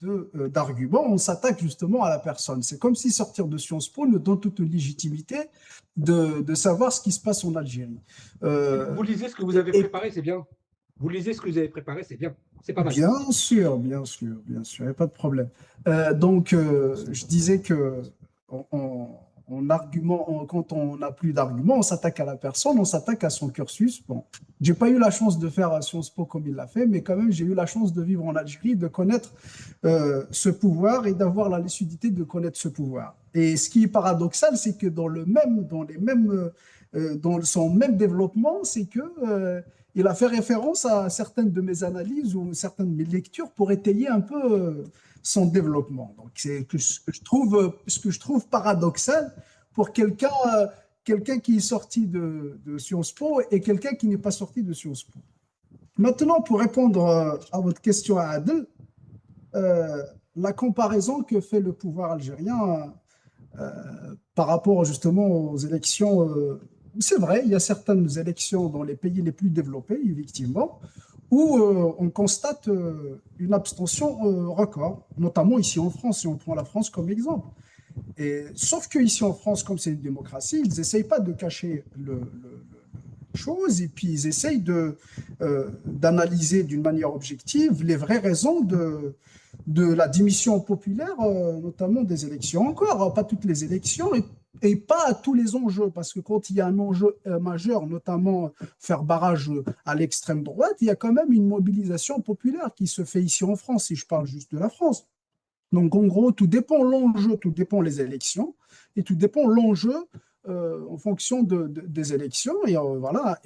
d'arguments, on s'attaque justement à la personne. C'est comme si sortir de Sciences Po nous donne toute légitimité de savoir ce qui se passe en Algérie. Vous Euh, lisez ce que vous et, avez et préparé, c'est bien. Vous lisez ce que vous avez préparé, c'est bien. C'est pas mal. bien sûr, bien sûr, bien sûr, il n'y a pas de problème. Je disais que quand on n'a plus d'arguments, on s'attaque à la personne, on s'attaque à son cursus. Bon, j'ai pas eu la chance de faire à Sciences Po comme il l'a fait, mais quand même, j'ai eu la chance de vivre en Algérie, de connaître ce pouvoir et d'avoir la lucidité de connaître ce pouvoir. Et ce qui est paradoxal, c'est que dans son même développement, c'est que il a fait référence à certaines de mes analyses ou certaines de mes lectures pour étayer un peu son développement. Donc, c'est ce que je trouve paradoxal pour quelqu'un qui est sorti de Sciences Po et quelqu'un qui n'est pas sorti de Sciences Po. Maintenant, pour répondre à votre question à Adel, euh, la comparaison que fait le pouvoir algérien par rapport justement aux élections, c'est vrai, il y a certaines élections dans les pays les plus développés, effectivement, où on constate une abstention record, notamment ici en France, si on prend la France comme exemple. Sauf qu'ici en France, comme c'est une démocratie, ils n'essayent pas de cacher chose et puis ils essayent d'analyser d'une manière objective les vraies raisons de la démission populaire, notamment des élections. Encore, pas toutes les élections et pas à tous les enjeux, parce que quand il y a un enjeu majeur, notamment faire barrage à l'extrême droite, il y a quand même une mobilisation populaire qui se fait ici en France, si je parle juste de la France. Donc, en gros, tout dépend l'enjeu, tout dépend les élections, et tout dépend l'enjeu en fonction des élections. Et voilà.